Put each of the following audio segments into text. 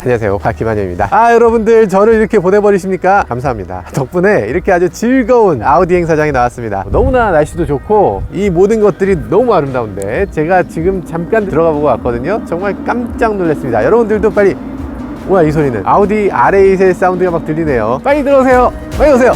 안녕하세요, 박기만입니다. 여러분들 저를 이렇게 보내버리십니까? 감사합니다. 덕분에 이렇게 아주 즐거운 아우디 행사장에 나왔습니다. 너무나 날씨도 좋고 이 모든 것들이 너무 아름다운데 제가 지금 잠깐 들어가 보고 왔거든요. 정말 깜짝 놀랐습니다. 여러분들도 빨리, 뭐야 이 소리는? 아우디 R8의 사운드가 막 들리네요. 빨리 들어오세요. 빨리 오세요.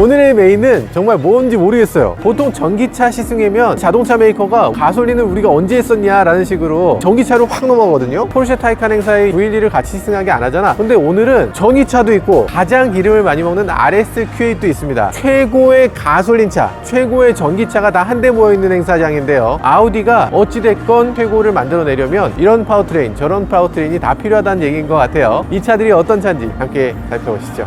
오늘의 메인은 정말 뭔지 모르겠어요. 보통 전기차 시승회면 자동차 메이커가 가솔린을 우리가 언제 했었냐 라는 식으로 전기차로 확 넘어가거든요. 포르쉐 타이칸 행사에 911을 같이 시승하게 안 하잖아. 근데 오늘은 전기차도 있고 가장 기름을 많이 먹는 RSQ8도 있습니다. 최고의 가솔린차, 최고의 전기차가 다 한데 모여있는 행사장인데요. 아우디가 어찌됐건 최고를 만들어내려면 이런 파워트레인 저런 파워트레인이 다 필요하다는 얘기인 것 같아요. 이 차들이 어떤 차인지 함께 살펴보시죠.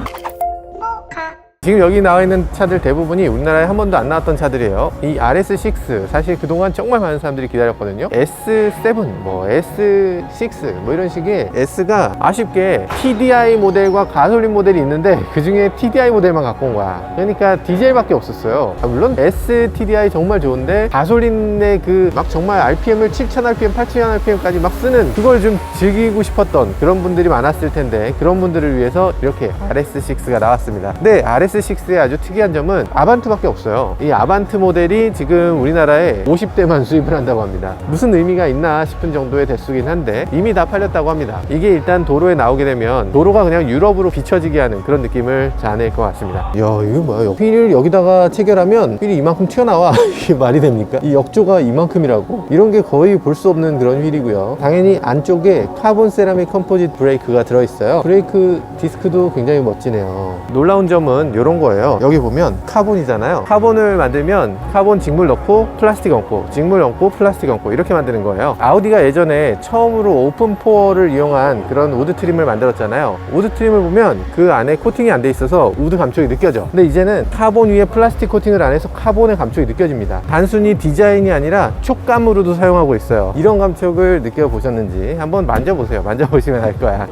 지금 여기 나와 있는 차들 대부분이 우리나라에 한 번도 안 나왔던 차들이에요. 이 RS6 사실 그동안 정말 많은 사람들이 기다렸거든요. S7, S6 이런 식의 S가 아쉽게 TDI 모델과 가솔린 모델이 있는데 그 중에 TDI 모델만 갖고 온 거야. 그러니까 디젤밖에 없었어요. 물론 S TDI 정말 좋은데 가솔린의 그 막 정말 RPM을 7000rpm, 8000rpm까지 막 쓰는 그걸 좀 즐기고 싶었던 그런 분들이 많았을 텐데 그런 분들을 위해서 이렇게 RS6가 나왔습니다. 근데 RS6의 아주 특이한 점은 아반트밖에 없어요. 이 아반트 모델이 지금 우리나라에 50대만 수입을 한다고 합니다. 무슨 의미가 있나 싶은 정도의 대수긴 한데 이미 다 팔렸다고 합니다. 이게 일단 도로에 나오게 되면 도로가 그냥 유럽으로 비춰지게 하는 그런 느낌을 자아낼 것 같습니다. 이야, 이거 뭐야? 휠을 여기다가 체결하면 휠이 이만큼 튀어나와. 이게 말이 됩니까? 이 역조가 이만큼이라고? 이런 게 거의 볼 수 없는 그런 휠이고요. 당연히 안쪽에 카본 세라믹 컴포짓 브레이크가 들어있어요. 브레이크 디스크도 굉장히 멋지네요. 놀라운 점은 이런 거예요. 여기 보면 카본이잖아요. 카본을 만들면 카본 직물 넣고 플라스틱 얹고 직물 얹고 플라스틱 얹고 이렇게 만드는 거예요. 아우디가 예전에 처음으로 오픈 포어를 이용한 그런 우드 트림을 만들었잖아요. 우드 트림을 보면 그 안에 코팅이 안 돼 있어서 우드 감촉이 느껴져. 근데 이제는 카본 위에 플라스틱 코팅을 안 해서 카본의 감촉이 느껴집니다. 단순히 디자인이 아니라 촉감으로도 사용하고 있어요. 이런 감촉을 느껴보셨는지 한번 만져보세요. 만져보시면 알 거야.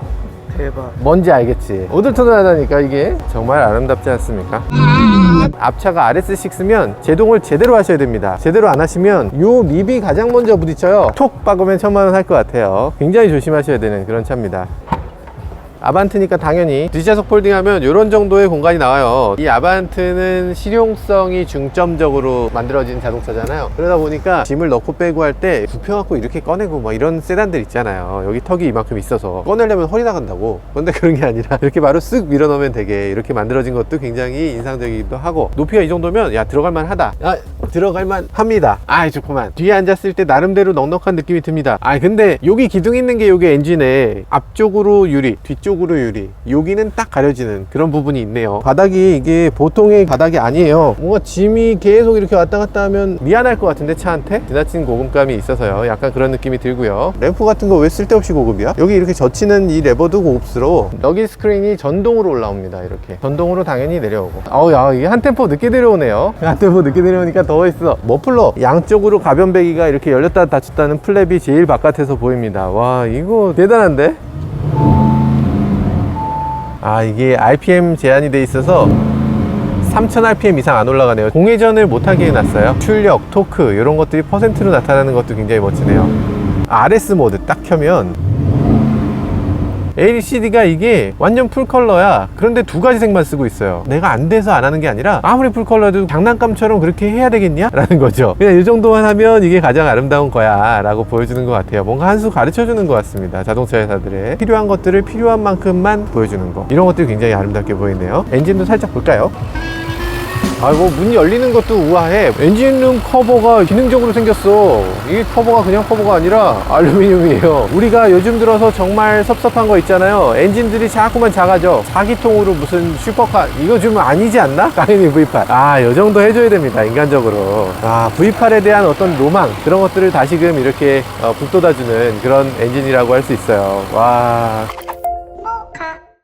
대박. 뭔지 알겠지? 오돌토돌하다니까 이게 정말 아름답지 않습니까? 앞차가 RS6면 제동을 제대로 하셔야 됩니다. 제대로 안 하시면 요 립이 가장 먼저 부딪혀요. 톡 박으면 1000만원 할 것 같아요. 굉장히 조심하셔야 되는 그런 차입니다. 아반트니까 당연히 뒷좌석 폴딩하면 이런 정도의 공간이 나와요. 이 아반트는 실용성이 중점적으로 만들어진 자동차잖아요. 그러다 보니까 짐을 넣고 빼고 할 때 굽혀갖고 이렇게 꺼내고 뭐 이런 세단들 있잖아요. 여기 턱이 이만큼 있어서 꺼내려면 허리 나간다고. 그런데 그런 게 아니라 이렇게 바로 쓱 밀어넣으면 되게 이렇게 만들어진 것도 굉장히 인상적이기도 하고, 높이가 이 정도면 야 들어갈만 하다, 야 들어갈만 합니다. 아이 좋구만. 뒤에 앉았을 때 나름대로 넉넉한 느낌이 듭니다. 근데 여기 기둥 있는 게 여기 엔진에 앞쪽으로 유리, 뒤쪽으로 유리, 여기는 딱 가려지는 그런 부분이 있네요. 바닥이 이게 보통의 바닥이 아니에요. 뭔가 짐이 계속 이렇게 왔다 갔다 하면 미안할 것 같은데 차한테 지나친 고급감이 있어서요. 약간 그런 느낌이 들고요. 램프 같은 거 왜 쓸데없이 고급이야? 여기 이렇게 젖히는 이 레버도 고급스러워. 여기 스크린이 전동으로 올라옵니다. 이렇게 전동으로 당연히 내려오고. 야 이게 한 템포 늦게 내려오네요. 한 템포 늦게 내려오니까 더 있어. 머플러 양쪽으로 가변 배기가 이렇게 열렸다 닫혔다는 플랩이 제일 바깥에서 보입니다. 와 이거 대단한데? 이게 RPM 제한이 돼 있어서 3000rpm 이상 안 올라가네요. 공회전을 못하게 해놨어요. 출력, 토크 이런 것들이 퍼센트로 나타나는 것도 굉장히 멋지네요. RS 모드 딱 켜면 LCD가 이게 완전 풀컬러야. 그런데 두 가지 색만 쓰고 있어요. 내가 안 돼서 안 하는 게 아니라 아무리 풀컬러도 장난감처럼 그렇게 해야 되겠냐? 라는 거죠. 그냥 이 정도만 하면 이게 가장 아름다운 거야 라고 보여주는 것 같아요. 뭔가 한 수 가르쳐 주는 것 같습니다. 자동차 회사들의 필요한 것들을 필요한 만큼만 보여주는 거, 이런 것들이 굉장히 아름답게 보이네요. 엔진도 살짝 볼까요? 아이고, 문 열리는 것도 우아해. 엔진룸 커버가 기능적으로 생겼어. 이 커버가 그냥 커버가 아니라 알루미늄이에요. 우리가 요즘 들어서 정말 섭섭한 거 있잖아요. 엔진들이 자꾸만 작아져. 4기통으로 무슨 슈퍼카, 이거 좀 아니지 않나? 당연히 V8. 요 정도 해줘야 됩니다, 인간적으로. V8에 대한 어떤 로망, 그런 것들을 다시금 이렇게 북돋아주는 그런 엔진이라고 할 수 있어요. 와.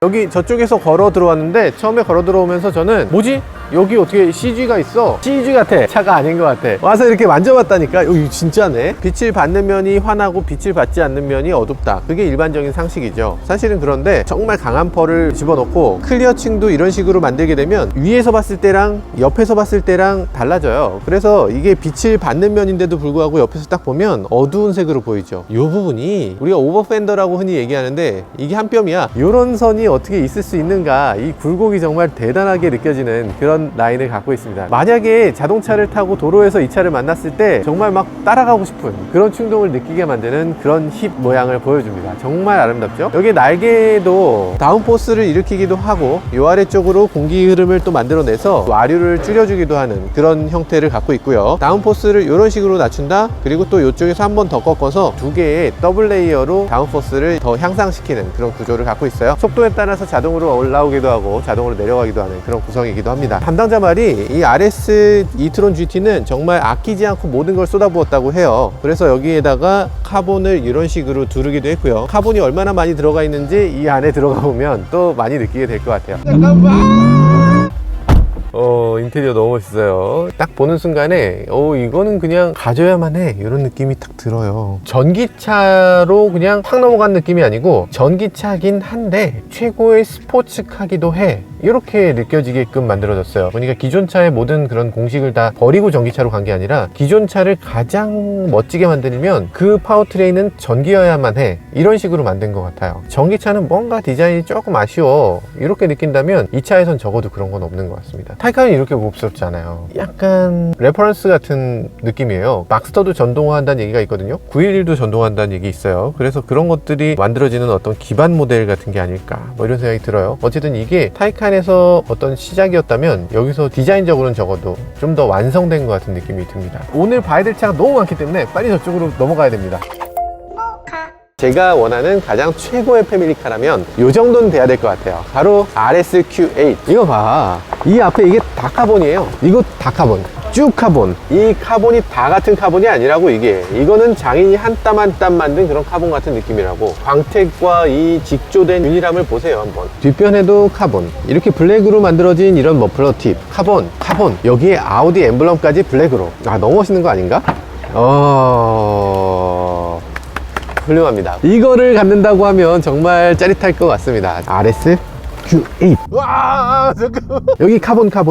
여기 저쪽에서 걸어 들어왔는데, 처음에 걸어 들어오면서 저는 뭐지? 여기 어떻게 CG가 있어? CG 같아. 차가 아닌 것 같아. 와서 이렇게 만져봤다니까. 여기 진짜네. 빛을 받는 면이 환하고 빛을 받지 않는 면이 어둡다. 그게 일반적인 상식이죠. 사실은. 그런데 정말 강한 펄을 집어넣고 클리어층도 이런 식으로 만들게 되면 위에서 봤을 때랑 옆에서 봤을 때랑 달라져요. 그래서 이게 빛을 받는 면인데도 불구하고 옆에서 딱 보면 어두운 색으로 보이죠. 이 부분이 우리가 오버펜더라고 흔히 얘기하는데, 이게 한 뼘이야. 이런 선이 어떻게 있을 수 있는가. 이 굴곡이 정말 대단하게 느껴지는 그런 라인을 갖고 있습니다. 만약에 자동차를 타고 도로에서 이 차를 만났을 때 정말 막 따라가고 싶은 그런 충동을 느끼게 만드는 그런 힙 모양을 보여줍니다. 정말 아름답죠? 여기 날개도 다운포스를 일으키기도 하고, 이 아래쪽으로 공기 흐름을 또 만들어내서 와류를 줄여주기도 하는 그런 형태를 갖고 있고요. 다운포스를 이런 식으로 낮춘다. 그리고 또 이쪽에서 한 번 더 꺾어서 두 개의 더블 레이어로 다운포스를 더 향상시키는 그런 구조를 갖고 있어요. 속도에 따라서 자동으로 올라오기도 하고 자동으로 내려가기도 하는 그런 구성이기도 합니다. 담당자 말이 이 RS e-tron GT는 정말 아끼지 않고 모든 걸 쏟아부었다고 해요. 그래서 여기에다가 카본을 이런 식으로 두르기도 했고요. 카본이 얼마나 많이 들어가 있는지 이 안에 들어가 보면 또 많이 느끼게 될 것 같아요. 인테리어 너무 멋있어요. 딱 보는 순간에 이거는 그냥 가져야만 해, 이런 느낌이 딱 들어요. 전기차로 그냥 확 넘어간 느낌이 아니고, 전기차긴 한데 최고의 스포츠카기도 해, 이렇게 느껴지게끔 만들어졌어요. 보니까 기존 차의 모든 그런 공식을 다 버리고 전기차로 간 게 아니라, 기존 차를 가장 멋지게 만들면 그 파워트레인은 전기여야만 해, 이런 식으로 만든 것 같아요. 전기차는 뭔가 디자인이 조금 아쉬워, 이렇게 느낀다면 이 차에선 적어도 그런 건 없는 것 같습니다. 타이칸은 이렇게 고급스럽지 않아요. 약간 레퍼런스 같은 느낌이에요. 막스터도 전동화한다는 얘기가 있거든요. 911도 전동화한다는 얘기 있어요. 그래서 그런 것들이 만들어지는 어떤 기반 모델 같은 게 아닐까, 뭐 이런 생각이 들어요. 어쨌든 이게 타이칸에서 어떤 시작이었다면 여기서 디자인적으로는 적어도 좀 더 완성된 것 같은 느낌이 듭니다. 오늘 봐야 될 차가 너무 많기 때문에 빨리 저쪽으로 넘어가야 됩니다. 제가 원하는 가장 최고의 패밀리카라면 이 정도는 돼야 될 것 같아요. 바로 RSQ8. 이거 봐, 이 앞에 이게 다 카본이에요. 이거 다 카본, 쭉 카본. 이 카본이 다 같은 카본이 아니라고. 이거는 장인이 한 땀 한 땀 만든 그런 카본 같은 느낌이라고. 광택과 이 직조된 균일함을 보세요, 한번. 뒷변에도 카본, 이렇게 블랙으로 만들어진 이런 머플러 팁, 카본. 여기에 아우디 엠블럼까지 블랙으로. 너무 멋있는 거 아닌가? 훌륭합니다. 이거를 갖는다고 하면 정말 짜릿할 것 같습니다. RSQ8. 와, 잠깐만. 여기 카본.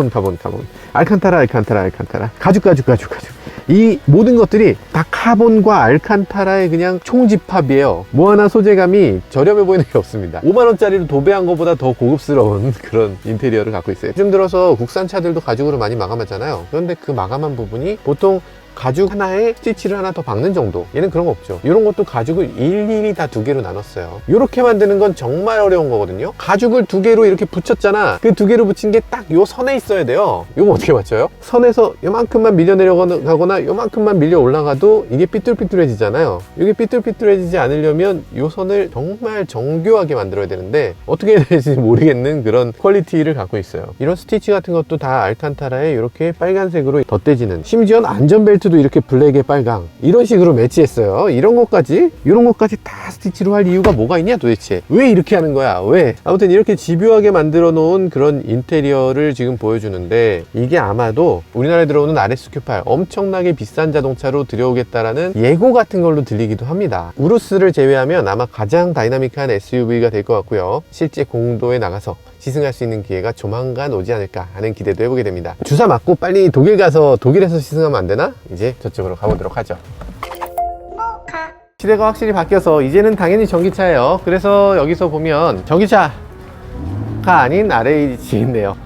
알칸타라. 가죽. 이 모든 것들이 다 카본과 알칸타라의 그냥 총집합이에요. 뭐 하나 소재감이 저렴해 보이는 게 없습니다. 5만원짜리로 도배한 것보다 더 고급스러운 그런 인테리어를 갖고 있어요. 요즘 들어서 국산 차들도 가죽으로 많이 마감하잖아요. 그런데 그 마감한 부분이 보통 가죽 하나에 스티치를 하나 더 박는 정도. 얘는 그런 거 없죠. 이런 것도 가죽을 일일이 다 두 개로 나눴어요. 이렇게 만드는 건 정말 어려운 거거든요. 가죽을 두 개로 이렇게 붙였잖아. 그 두 개로 붙인 게 딱 요 선에 있어야 돼요. 이거 어떻게 맞춰요? 선에서 요만큼만 밀려 내려가거나 요만큼만 밀려 올라가도 이게 삐뚤삐뚤해지잖아요. 이게 삐뚤삐뚤해지지 않으려면 요 선을 정말 정교하게 만들어야 되는데 어떻게 해야 될지 모르겠는 그런 퀄리티를 갖고 있어요. 이런 스티치 같은 것도 다 알칸타라에 이렇게 빨간색으로 덧대지는, 심지어는 안전벨트 도 이렇게 블랙에 빨강, 이런 식으로 매치했어요. 이런 것까지 다 스티치로 할 이유가 뭐가 있냐 도대체. 왜 이렇게 하는 거야? 왜? 아무튼 이렇게 집요하게 만들어 놓은 그런 인테리어를 지금 보여주는데, 이게 아마도 우리나라에 들어오는 RSQ8 엄청나게 비싼 자동차로 들여오겠다라는 예고 같은 걸로 들리기도 합니다. 우루스를 제외하면 아마 가장 다이나믹한 SUV가 될 것 같고요. 실제 공도에 나가서 시승할 수 있는 기회가 조만간 오지 않을까 하는 기대도 해보게 됩니다. 주사 맞고 빨리 독일 가서 독일에서 시승하면 안 되나? 이제 저쪽으로 가보도록 하죠. 시대가 확실히 바뀌어서 이제는 당연히 전기차예요. 그래서 여기서 보면 전기차가 아닌 RH 있네요.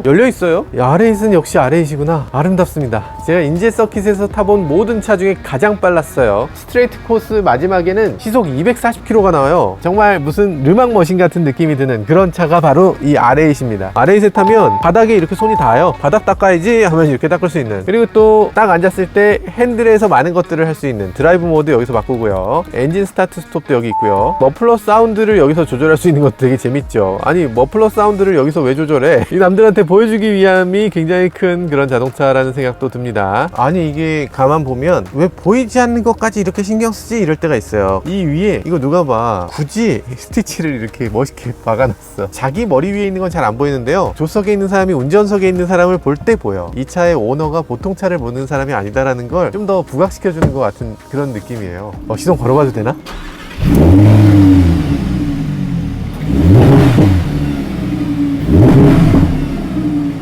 열려있어요. R8은 역시 R8이구나. 아름답습니다. 제가 인제 서킷에서 타본 모든 차 중에 가장 빨랐어요. 스트레이트 코스 마지막에는 시속 240km가 나와요. 정말 무슨 르망 머신 같은 느낌이 드는 그런 차가 바로 이 R8입니다. R8에 타면 바닥에 이렇게 손이 닿아요. 바닥 닦아야지 하면 이렇게 닦을 수 있는, 그리고 또 딱 앉았을 때 핸들에서 많은 것들을 할 수 있는 드라이브 모드 여기서 바꾸고요. 엔진 스타트 스톱도 여기 있고요. 머플러 사운드를 여기서 조절할 수 있는 것도 되게 재밌죠. 아니, 머플러 사운드를 여기서 왜 조절해? 이 남들한테 보여주기 위함이 굉장히 큰 그런 자동차라는 생각도 듭니다. 아니, 이게 가만 보면 왜 보이지 않는 것까지 이렇게 신경 쓰지? 이럴 때가 있어요. 이 위에 이거 누가 봐, 굳이 스티치를 이렇게 멋있게 박아놨어. 자기 머리 위에 있는 건 잘 안 보이는데요, 조석에 있는 사람이 운전석에 있는 사람을 볼 때 보여. 이 차의 오너가 보통 차를 보는 사람이 아니다라는 걸 좀 더 부각시켜주는 것 같은 그런 느낌이에요. 시동 걸어봐도 되나?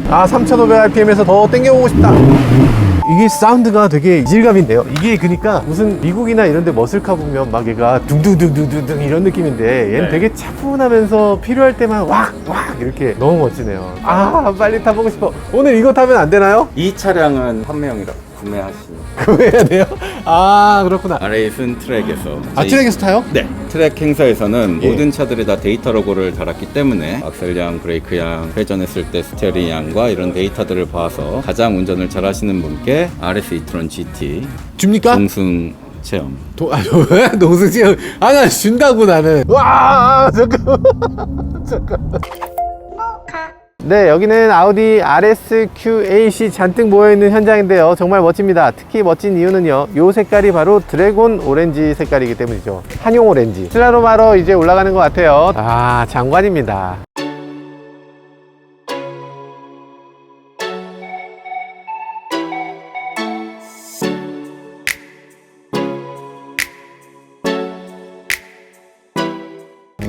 아, 3500rpm에서 더 땡겨보고 싶다. 이게 사운드가 되게 이질감인데요. 이게 그러니까 무슨 미국이나 이런 데 머슬카 보면 막 얘가 둥둥둥둥둥 이런 느낌인데, 얘는 되게 차분하면서 필요할 때만 왁 이렇게 너무 멋지네요. 아, 빨리 타보고 싶어. 오늘 이거 타면 안 되나요? 이 차량은 판매용이라 구매하시면. 구매해야 돼요? 아, 그렇구나. R8은 트랙에서. 트랙에서 타요? 네. 트랙 행사에서는 모든 차들이 다 데이터 로고를 달았기 때문에 악셀량, 브레이크량, 회전했을 때 스티어링 양과 이런 데이터들을 봐서 가장 운전을 잘 하시는 분께 RS e-tron GT 줍니까? 동승 체험. 왜? 동승 체험? 나 준다고 나는. 와, 잠깐만. 네, 여기는 아우디 RSQ8이 잔뜩 모여있는 현장인데요. 정말 멋집니다. 특히 멋진 이유는요, 이 색깔이 바로 드래곤 오렌지 색깔이기 때문이죠. 한용 오렌지. 슬라롬하러 이제 올라가는 것 같아요. 아, 장관입니다.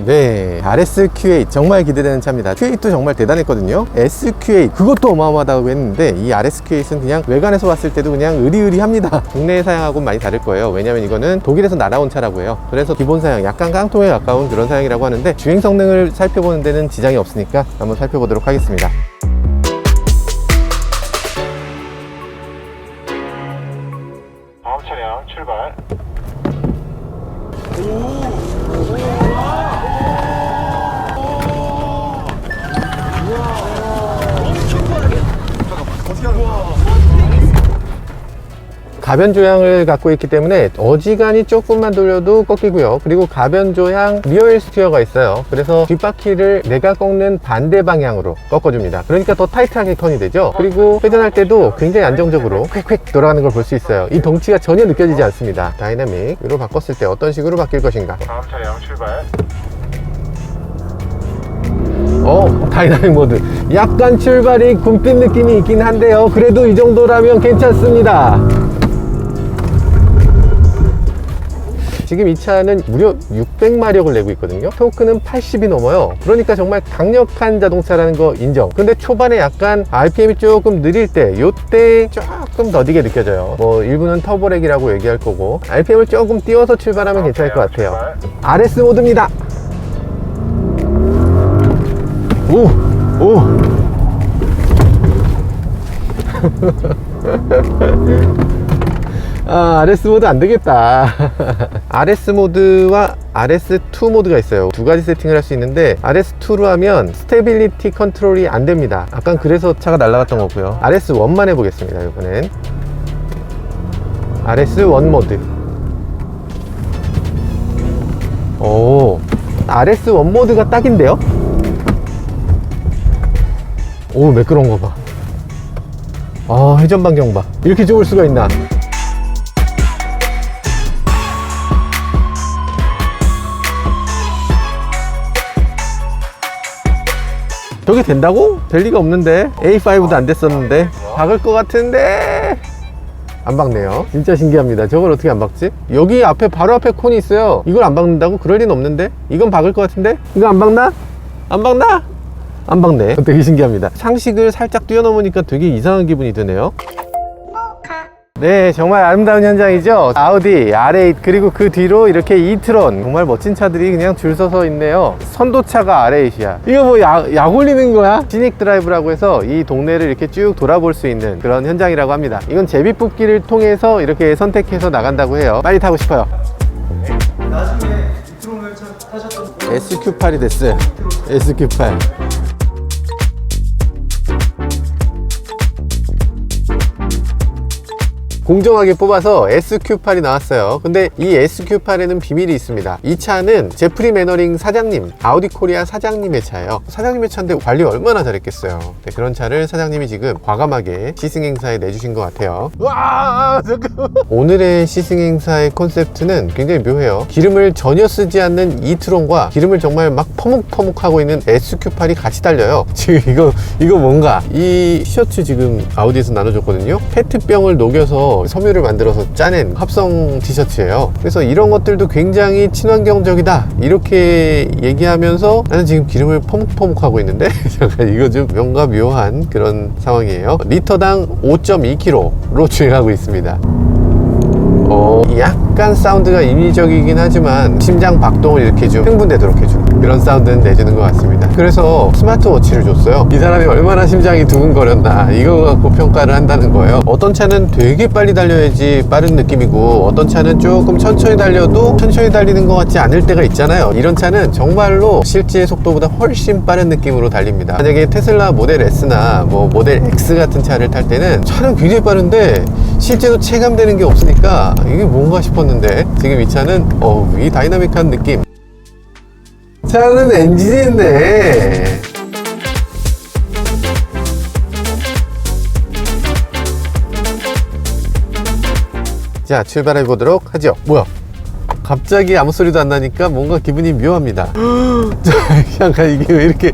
네, RSQ8 정말 기대되는 차입니다. Q8도 정말 대단했거든요. SQ8 그것도 어마어마하다고 했는데, 이 RSQ8은 그냥 외관에서 봤을 때도 그냥 으리으리합니다. 국내에 사양하고는 많이 다를 거예요. 왜냐면 이거는 독일에서 날아온 차라고 해요. 그래서 기본 사양, 약간 깡통에 가까운 그런 사양이라고 하는데, 주행 성능을 살펴보는 데는 지장이 없으니까 한번 살펴보도록 하겠습니다. 다음 차량 출발. 가변 조향을 갖고 있기 때문에 어지간히 조금만 돌려도 꺾이고요. 그리고 가변 조향 리어힐 스티어가 있어요. 그래서 뒷바퀴를 내가 꺾는 반대 방향으로 꺾어줍니다. 그러니까 더 타이트하게 턴이 되죠. 그리고 회전할 때도 굉장히 안정적으로 휙휙 돌아가는 걸 볼 수 있어요. 이 덩치가 전혀 느껴지지 않습니다. 다이나믹으로 바꿨을 때 어떤 식으로 바뀔 것인가. 다음 차량 출발. 다이나믹 모드. 약간 출발이 굼빛 느낌이 있긴 한데요, 그래도 이 정도라면 괜찮습니다. 지금 이 차는 무려 600마력을 내고 있거든요. 토크는 80이 넘어요. 그러니까 정말 강력한 자동차라는 거 인정. 근데 초반에 약간 RPM이 조금 느릴 때, 요때 조금 더디게 느껴져요. 뭐 일부는 터보렉이라고 얘기할 거고, RPM을 조금 띄워서 출발하면 괜찮을 것 같아요. RS 모드입니다. 오! RS 모드 안 되겠다. RS 모드와 RS2 모드가 있어요. 두 가지 세팅을 할 수 있는데, RS2로 하면 스테빌리티 컨트롤이 안 됩니다. 약간 그래서 차가 날아갔던 거고요. RS1만 해보겠습니다. 이번엔 RS1 모드. RS1 모드가 딱인데요? 매끄러운 거 봐. 회전 반경 봐. 이렇게 좋을 수가 있나? 저게 된다고? 될 리가 없는데. A5도 안 됐었는데. 박을 것 같은데 안 박네요. 진짜 신기합니다. 저걸 어떻게 안 박지? 여기 앞에, 바로 앞에 콘이 있어요. 이걸 안 박는다고? 그럴 리는 없는데. 이건 박을 것 같은데. 이거 안 박나? 안 박나? 안 박네. 되게 신기합니다. 상식을 살짝 뛰어넘으니까 되게 이상한 기분이 드네요. 네, 정말 아름다운 현장이죠. 아우디 R8 그리고 그 뒤로 이렇게 이트론, 정말 멋진 차들이 그냥 줄 서서 있네요. 선도차가 R8이야. 이거 뭐 약 올리는 거야? 시닉 드라이브라고 해서 이 동네를 이렇게 쭉 돌아볼 수 있는 그런 현장이라고 합니다. 이건 제비 뽑기를 통해서 이렇게 선택해서 나간다고 해요. 빨리 타고 싶어요. 나중에 이트론 열차 타셨던 SQ8이 됐어요. SQ8. 공정하게 뽑아서 SQ8이 나왔어요. 근데 이 SQ8에는 비밀이 있습니다. 이 차는 제프리 매너링 사장님, 아우디 코리아 사장님의 차예요. 사장님의 차인데 관리 얼마나 잘했겠어요. 네, 그런 차를 사장님이 지금 과감하게 시승행사에 내주신 것 같아요. 와, 잠깐만. 오늘의 시승행사의 콘셉트는 굉장히 묘해요. 기름을 전혀 쓰지 않는 이트론과 기름을 정말 막 퍼묵퍼묵하고 있는 SQ8이 같이 달려요. 지금 이거 뭔가, 이 셔츠 지금 아우디에서 나눠줬거든요. 페트병을 녹여서 섬유를 만들어서 짜낸 합성 티셔츠예요. 그래서 이런 것들도 굉장히 친환경적이다 이렇게 얘기하면서 나는 지금 기름을 퍼묵퍼묵하고 있는데 잠깐, 이거 좀 뭔가 묘한 그런 상황이에요. 리터당 5.2kg로 주행하고 있습니다. 약간 사운드가 인위적이긴 하지만 심장 박동을 이렇게 좀 흥분되도록 해주는 그런 사운드는 내주는 것 같습니다. 그래서 스마트워치를 줬어요. 이 사람이 얼마나 심장이 두근거렸나 이거 갖고 평가를 한다는 거예요. 어떤 차는 되게 빨리 달려야지 빠른 느낌이고, 어떤 차는 조금 천천히 달려도 천천히 달리는 것 같지 않을 때가 있잖아요. 이런 차는 정말로 실제 속도보다 훨씬 빠른 느낌으로 달립니다. 만약에 테슬라 모델 S나 뭐 모델 X 같은 차를 탈 때는 차는 굉장히 빠른데 실제로 체감되는 게 없으니까 이게 뭔가 싶었는데, 지금 이 차는 이 다이나믹한 느낌. 차는 엔진이 있네. 자, 출발해 보도록 하죠. 뭐야, 갑자기 아무 소리도 안 나니까 뭔가 기분이 묘합니다. 잠깐, 이게 왜 이렇게,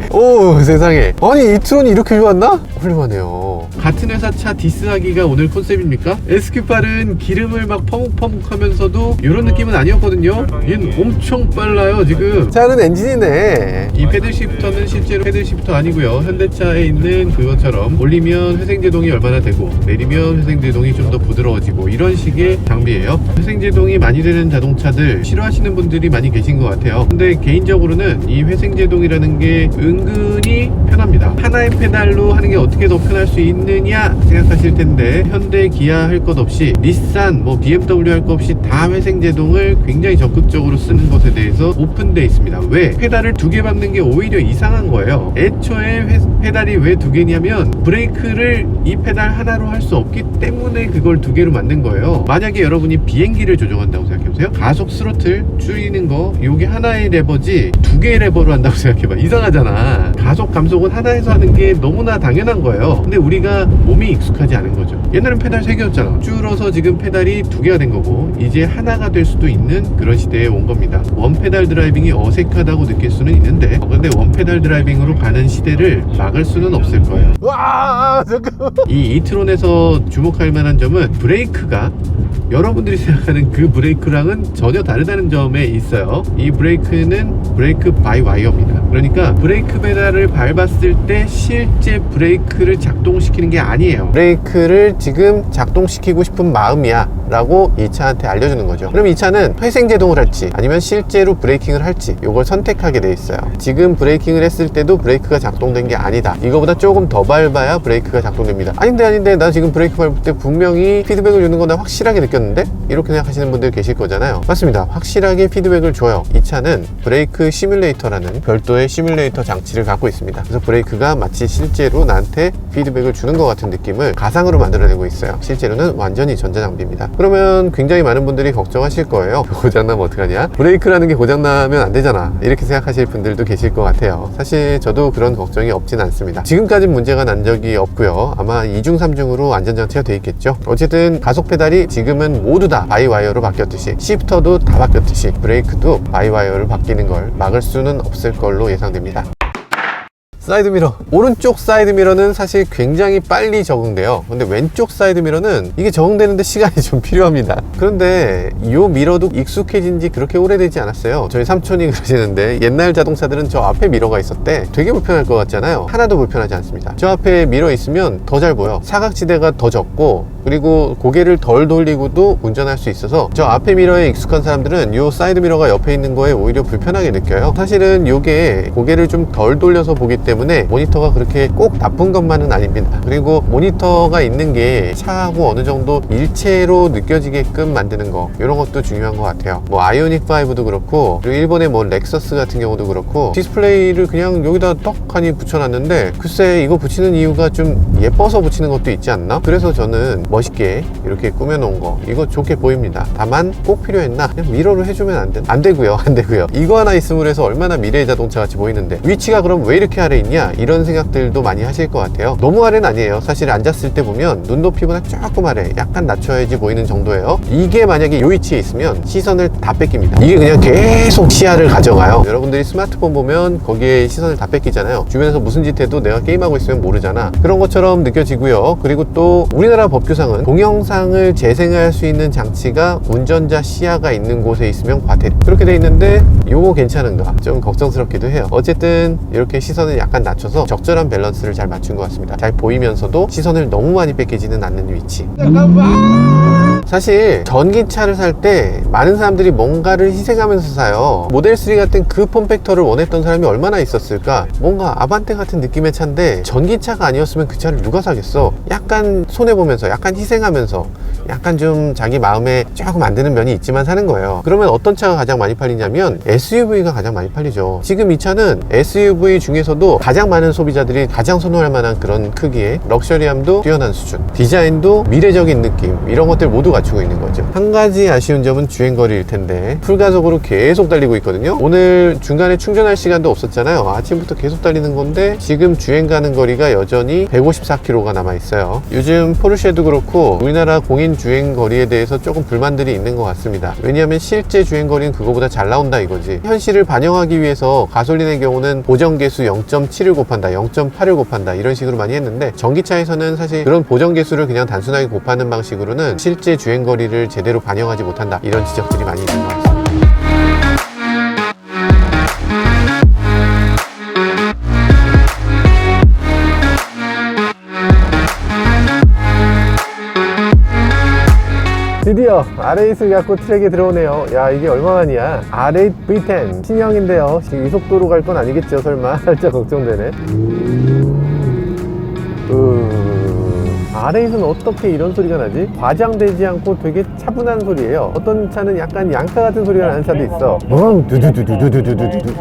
세상에. 아니, 이트론이 이렇게 좋았나? 훌륭하네요. 같은 회사 차 디스하기가 오늘 컨셉입니까? SQ8은 기름을 막 퍼묵퍼묵 하면서도 이런 느낌은 아니었거든요. 얘는 엄청 빨라요 지금. 차는 엔진이네. 이 패들 시프터는 실제로 패들 시프터 아니고요, 현대차에 있는 그것처럼 올리면 회생제동이 얼마나 되고 내리면 회생제동이 좀 더 부드러워지고 이런 식의 장비예요. 회생제동이 많이 되는 자동차들 싫어하시는 분들이 많이 계신 것 같아요. 근데 개인적으로는 이 회생제동이라는 게 은근히 편합니다. 하나의 페달로 하는 게 어떻게 더 편할 수 있느냐 생각하실 텐데, 현대, 기아 할 것 없이, 닛산, 뭐 BMW 할 것 없이 다 회생제동을 굉장히 적극적으로 쓰는 것에 대해서 오픈되어 있습니다. 왜? 페달을 두 개 밟는 게 오히려 이상한 거예요. 애초에 페달이 왜 두 개냐면 브레이크를 이 페달 하나로 할 수 없기 때문에 그걸 두 개로 만든 거예요. 만약에 여러분이 비행기를 조종한다고 생각해보세요. 가속 스로틀 줄이는 거 요게 하나의 레버지 두 개의 레버로 한다고 생각해봐. 이상하잖아. 가속 감속은 하나에서 하는 게 너무나 당연한 거예요. 근데 우리가 몸이 익숙하지 않은 거죠. 옛날엔 페달 3개였잖아. 줄어서 지금 페달이 2개가 된 거고 이제 하나가 될 수도 있는 그런 시대에 온 겁니다. 원페달 드라이빙이 어색하다고 느낄 수는 있는데, 근데 원페달 드라이빙으로 가는 시대를 막을 수는 없을 거예요. 와, 잠깐만. 이 이트론에서 주목할 만한 점은 브레이크가 여러분들이 생각하는 그 브레이크랑은 전혀 다르다는 점에 있어요. 이 브레이크는 브레이크 바이 와이어입니다. 그러니까 브레이크 페달을 밟았을 때 실제 브레이크를 작동시키는 게 아니에요. 브레이크를 지금 작동시키고 싶은 마음이야 라고 이 차한테 알려주는 거죠. 그럼 이 차는 회생제동을 할지 아니면 실제로 브레이킹을 할지 이걸 선택하게 돼 있어요. 지금 브레이킹을 했을 때도 브레이크가 작동된 게 아니다, 이거보다 조금 더 밟아야 브레이크가 작동됩니다. 아닌데 나 지금 브레이크 밟을 때 분명히 피드백을 주는 거나 확실하게 느꼈는데, 이렇게 생각하시는 분들 계실 거잖아요. 맞습니다. 확실하게 피드백을 줘요. 이 차는 브레이크 시뮬레이터라는 별도의 시뮬레이터 장치를 갖고 있습니다. 그래서 브레이크가 마치 실제로 나한테 피드백을 주는 것 같은 느낌을 가상으로 만들어내고 있어요. 실제로는 완전히 전자장비입니다. 그러면 굉장히 많은 분들이 걱정하실 거예요. 고장나면 어떡하냐? 브레이크라는 게 고장나면 안 되잖아, 이렇게 생각하실 분들도 계실 것 같아요. 사실 저도 그런 걱정이 없진 않습니다. 지금까지는 문제가 난 적이 없고요. 아마 2중 3중으로 안전장치가 돼 있겠죠. 어쨌든 가속 페달이 지금은 모두 다 바이와이어로 바뀌었듯이, 시프터도 다 바뀌었듯이 브레이크도 바이와이어로 바뀌는 걸 막을 수는 없을 걸로 예상됩니다. 사이드미러, 오른쪽 사이드미러는 사실 굉장히 빨리 적응돼요. 근데 왼쪽 사이드미러는 이게 적응되는데 시간이 좀 필요합니다. 그런데 이 미러도 익숙해진 지 그렇게 오래되지 않았어요. 저희 삼촌이 그러시는데, 옛날 자동차들은 저 앞에 미러가 있었대. 되게 불편할 것 같잖아요. 하나도 불편하지 않습니다. 저 앞에 미러 있으면 더 잘 보여. 사각지대가 더 적고 그리고 고개를 덜 돌리고도 운전할 수 있어서 저 앞에 미러에 익숙한 사람들은 이 사이드 미러가 옆에 있는 거에 오히려 불편하게 느껴요. 사실은 이게 고개를 좀 덜 돌려서 보기 때문에 모니터가 그렇게 꼭 나쁜 것만은 아닙니다. 그리고 모니터가 있는 게 차하고 어느 정도 일체로 느껴지게끔 만드는 거, 이런 것도 중요한 것 같아요. 뭐 아이오닉 5도 그렇고, 그리고 일본의 뭐 렉서스 같은 경우도 그렇고, 디스플레이를 그냥 여기다 떡하니 붙여놨는데 글쎄 이거 붙이는 이유가 좀 예뻐서 붙이는 것도 있지 않나? 그래서 저는 멋있게 이렇게 꾸며놓은 거, 이거 좋게 보입니다. 다만 꼭 필요했나? 그냥 미러로 해주면 안 되고요. 안 되고요. 이거 하나 있음으로 해서 얼마나 미래의 자동차 같이 보이는데, 위치가 그럼 왜 이렇게 아래 있냐? 이런 생각들도 많이 하실 것 같아요. 너무 아래는 아니에요. 사실 앉았을 때 보면 눈높이보다 조금 아래, 약간 낮춰야지 보이는 정도예요. 이게 만약에 이 위치에 있으면 시선을 다 뺏깁니다. 이게 그냥 계속 시야를 가져가요. 여러분들이 스마트폰 보면 거기에 시선을 다 뺏기잖아요. 주변에서 무슨 짓 해도 내가 게임하고 있으면 모르잖아. 그런 것처럼 느껴지고요. 그리고 또 우리나라 법규상은 동영상을 재생할 수 있는 장치가 운전자 시야가 있는 곳에 있으면 과태, 그렇게 돼 있는데 요거 괜찮은가? 좀 걱정스럽기도 해요. 어쨌든 이렇게 시선을 약간 낮춰서 적절한 밸런스를 잘 맞춘 것 같습니다. 잘 보이면서도 시선을 너무 많이 뺏기지는 않는 위치. 사실 전기차를 살 때 많은 사람들이 뭔가를 희생하면서 사요. 모델3 같은 그 폼팩터를 원했던 사람이 얼마나 있었을까? 뭔가 아반떼 같은 느낌의 차인데 전기차가 아니었으면 그 차를 누가 사겠어? 약간 손해보면서, 약간 희생하면서, 약간 좀 자기 마음에 조금 안 드는 면이 있지만 사는 거예요. 그러면 어떤 차가 가장 많이 팔리냐면 SUV가 가장 많이 팔리죠. 지금 이 차는 SUV 중에서도 가장 많은 소비자들이 가장 선호할 만한 그런 크기의 럭셔리함도 뛰어난 수준, 디자인도 미래적인 느낌, 이런 것들 모두 갖추고 있는 거죠. 한 가지 아쉬운 점은 주행거리일 텐데 풀가속으로 계속 달리고 있거든요. 오늘 중간에 충전할 시간도 없었잖아요. 아침부터 계속 달리는 건데 지금 주행 가는 거리가 여전히 154km가 남아 있어요. 요즘 포르쉐도 그렇고 우리나라 공인 주행 거리에 대해서 조금 불만들이 있는 것 같습니다. 왜냐하면 실제 주행 거리는 그거보다 잘 나온다 이거지. 현실을 반영하기 위해서 가솔린의 경우는 보정계수 0.7을 곱한다, 0.8을 곱한다, 이런 식으로 많이 했는데 전기차에서는 사실 그런 보정계수를 그냥 단순하게 곱하는 방식으로는 실제 주행 거리를 제대로 반영하지 못한다, 이런 지적들이 많이 있는 것 같습니다. 드디어 R8을 갖고 트랙에 들어오네요. 야, 이게 얼마만이야? R8 V10 신형인데요. 지금 이 속도로 갈 건 아니겠죠 설마? 살짝 걱정되네. R8은 어떻게 이런 소리가 나지? 과장되지 않고 되게 차분한 소리예요. 어떤 차는 약간 양카 같은 소리가 나는 차도 있어. 두두두두두두두두두두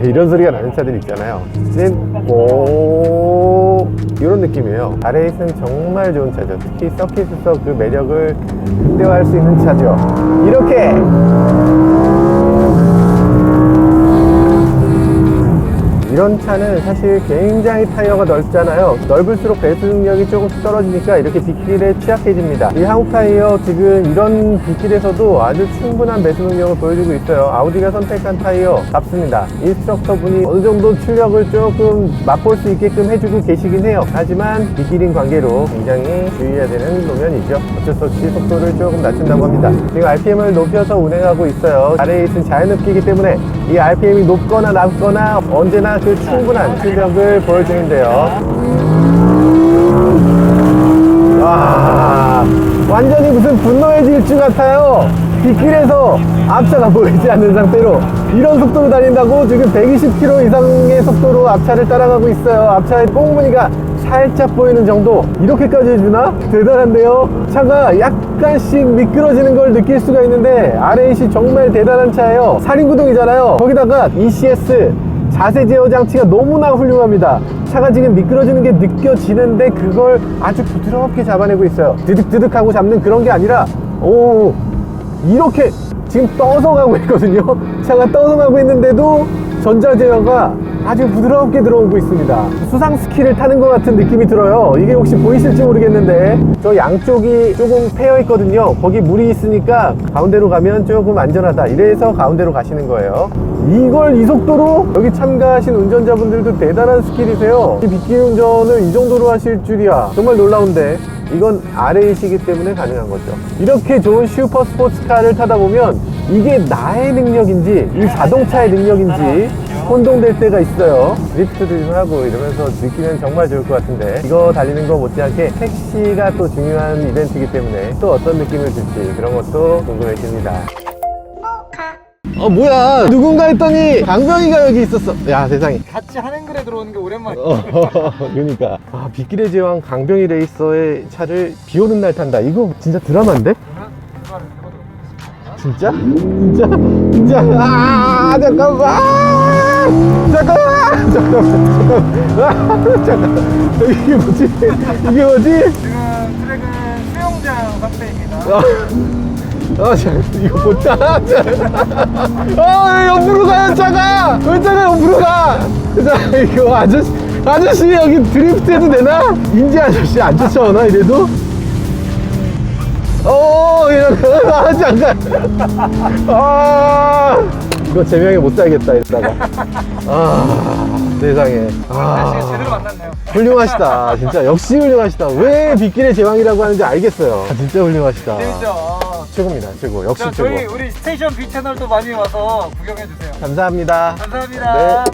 이런 소리가 나는 차들 있잖아요. 오, 이런 느낌이에요. R8은 정말 좋은 차죠. 특히 서킷에서 그 매력을 극대화할 수 있는 차죠. 이렇게 이런 차는 사실 굉장히 타이어가 넓잖아요. 넓을수록 배수 능력이 조금씩 떨어지니까 이렇게 뒷길에 취약해집니다. 이 한국 타이어 지금 이런 뒷길에서도 아주 충분한 배수 능력을 보여주고 있어요. 아우디가 선택한 타이어 답습니다. 인스트럭터 분이 어느 정도 출력을 조금 맛볼 수 있게끔 해주고 계시긴 해요. 하지만 뒷길인 관계로 굉장히 주의해야 되는 노면이죠. 어쩔 수 없이 속도를 조금 낮춘다고 합니다. 지금 RPM을 높여서 운행하고 있어요. R8은 자연흡기이기 때문에 이 RPM이 높거나 낮거나 언제나 그 충분한 출력을 보여주는데요. 와, 완전히 무슨 분노의 질주 같아요. 뒷길에서 앞차가 보이지 않는 상태로 이런 속도로 달린다고 지금 120km 이상의 속도로 앞차를 따라가고 있어요. 앞차의 뽕무늬가 살짝 보이는 정도. 이렇게까지 해주나? 대단한데요. 차가 약간씩 미끄러지는 걸 느낄 수가 있는데 R8이 정말 대단한 차예요. 살인구동이잖아요. 거기다가 ECS 자세 제어 장치가 너무나 훌륭합니다. 차가 지금 미끄러지는 게 느껴지는데 그걸 아주 부드럽게 잡아내고 있어요. 드득드득하고 잡는 그런 게 아니라 오, 이렇게 지금 떠서 가고 있거든요. 차가 떠서 가고 있는데도 전자 제어가 아주 부드럽게 들어오고 있습니다. 수상 스키를 타는 것 같은 느낌이 들어요. 이게 혹시 보이실지 모르겠는데 저 양쪽이 조금 패여 있거든요. 거기 물이 있으니까 가운데로 가면 조금 안전하다, 이래서 가운데로 가시는 거예요. 이걸 이 속도로, 여기 참가하신 운전자분들도 대단한 스킬이세요. 이 빗길 운전을 이 정도로 하실 줄이야. 정말 놀라운데 이건 R8이기 때문에 가능한 거죠. 이렇게 좋은 슈퍼 스포츠카를 타다 보면 이게 나의 능력인지 이 자동차의 능력인지 혼동될 때가 있어요. 드리프트도 좀 하고 이러면서 느끼면 정말 좋을 것 같은데, 이거 달리는 거 못지않게 택시가 또 중요한 이벤트이기 때문에 또 어떤 느낌을 줄지 그런 것도 궁금해집니다. 뭐야, 누군가 했더니 강병이가 여기 있었어. 야, 세상에. 같이 한행글에 들어오는 게 오랜만이야. 그러니까 빗길의 제왕 강병희 레이서의 차를 비 오는 날 탄다. 이거 진짜 드라마인데? 진짜? 진짜? 진짜? 잠깐만! 잠깐만! 이게 뭐지? 이게 뭐지? 지금 트랙은 수영장 상태입니다. 이거 못다. 왜 옆으로 가요, 차가? 왜 차가 옆으로 가? 자, 이거 아저씨 여기 드리프트 해도 되나? 인지 아저씨 안 쫓아오나, 이래도? 잠깐. 이거 제명에 못 살겠다, 이러다가. 세상에. 제대로 만났네요. 훌륭하시다. 진짜 역시 훌륭하시다. 왜 빗길의 제왕이라고 하는지 알겠어요. 진짜 훌륭하시다. 재밌죠? 최고입니다. 최고. 역시 자, 최고. 저희 우리 스테이션 B 채널도 많이 와서 구경해주세요. 감사합니다. 감사합니다.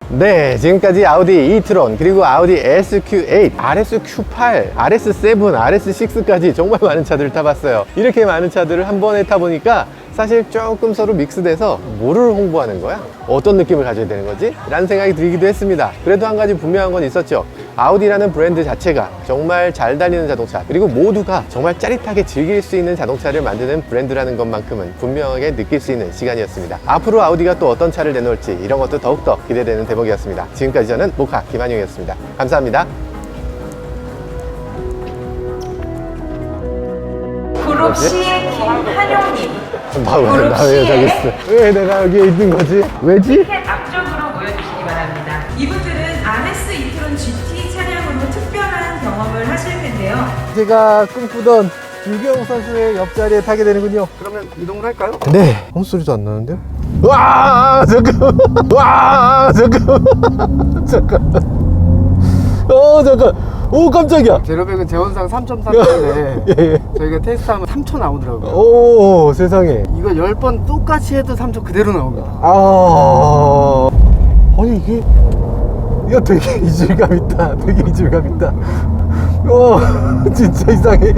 네, 지금까지 아우디 e-tron, 그리고 아우디 SQ8, RSQ8, RS7, RS6까지 정말 많은 차들을 타봤어요. 이렇게 많은 차들을 한 번에 타보니까 사실 조금 서로 믹스돼서 뭐를 홍보하는 거야? 어떤 느낌을 가져야 되는 거지? 라는 생각이 들기도 했습니다. 그래도 한 가지 분명한 건 있었죠. 아우디라는 브랜드 자체가 정말 잘 달리는 자동차, 그리고 모두가 정말 짜릿하게 즐길 수 있는 자동차를 만드는 브랜드라는 것만큼은 분명하게 느낄 수 있는 시간이었습니다. 앞으로 아우디가 또 어떤 차를 내놓을지 이런 것도 더욱더 기대되는 대목이었습니다. 지금까지 저는 모카 김한용이었습니다. 감사합니다. 그룹시의 김한용님, 나 왜 여기 있어? 왜 내가 여기에 있는 거지? 왜지? 티켓 앞쪽으로 모여주시기 바랍니다. 이분들은 RS e-tron GT 차량으로 특별한 경험을 하실 텐데요. 제가 꿈꾸던 유경 선수의 옆자리에 타게 되는군요. 그러면 이동을 할까요? 네. 아무 소리도 안 나는데요? 와, 잠깐. 와, 잠깐. 잠깐. 잠깐. 오, 깜짝이야. 제로백은 제원상 3.3인데 예. 저희가 테스트하면 3초 나오더라고요. 오, 세상에. 이거 10번 똑같이 해도 3초 그대로 나옵니다. 아니 이거 되게 이질감 있다. 되게 이질감 있다. 진짜 이상해.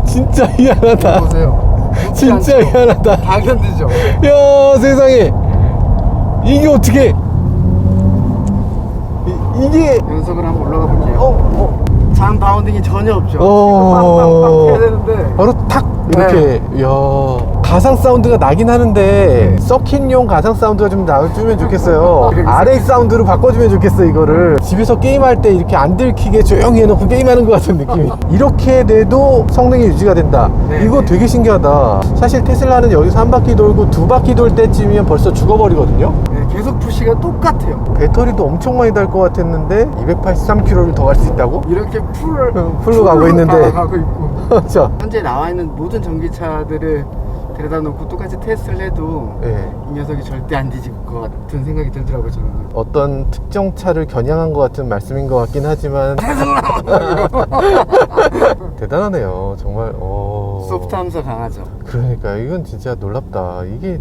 진짜 희한하다. 보세요. 진짜 희한하다. 다 견디죠? 야, 세상에. 이게 어떻게 이게 연속을 한번 올라가 볼게요. 잠 바운딩이 전혀 없죠. 어. 빵빵빵 해야 되는데 바로 탁 이렇게. 이야, 가상 사운드가 나긴 하는데 서킷용 가상 사운드가 좀 나와주면 좋겠어요. RA 사운드로 바꿔주면 좋겠어. 이거를 집에서 게임할 때 이렇게 안 들키게 조용히 해놓고 게임하는 것 같은 느낌이. 이렇게 돼도 성능이 유지가 된다. 네, 이거 네. 되게 신기하다. 사실 테슬라는 여기서 한 바퀴 돌고 두 바퀴 돌 때쯤이면 벌써 죽어버리거든요. 네, 계속 푸시가 똑같아요. 배터리도 엄청 많이 달 것 같았는데 283km를 더 갈 수 있다고? 이렇게 풀로 가고 있는데. 가고 있고. 자, 현재 나와 있는 모든 전기차들을 데려다 놓고 똑같이 테스트를 해도 예. 이 녀석이 절대 안 뒤질 것 같은 생각이 들더라고요, 저는. 어떤 특정 차를 겨냥한 것 같은 말씀인 것 같긴 하지만 대단하네요 정말. 소프트하면서 강하죠. 그러니까 이건 진짜 놀랍다. 이게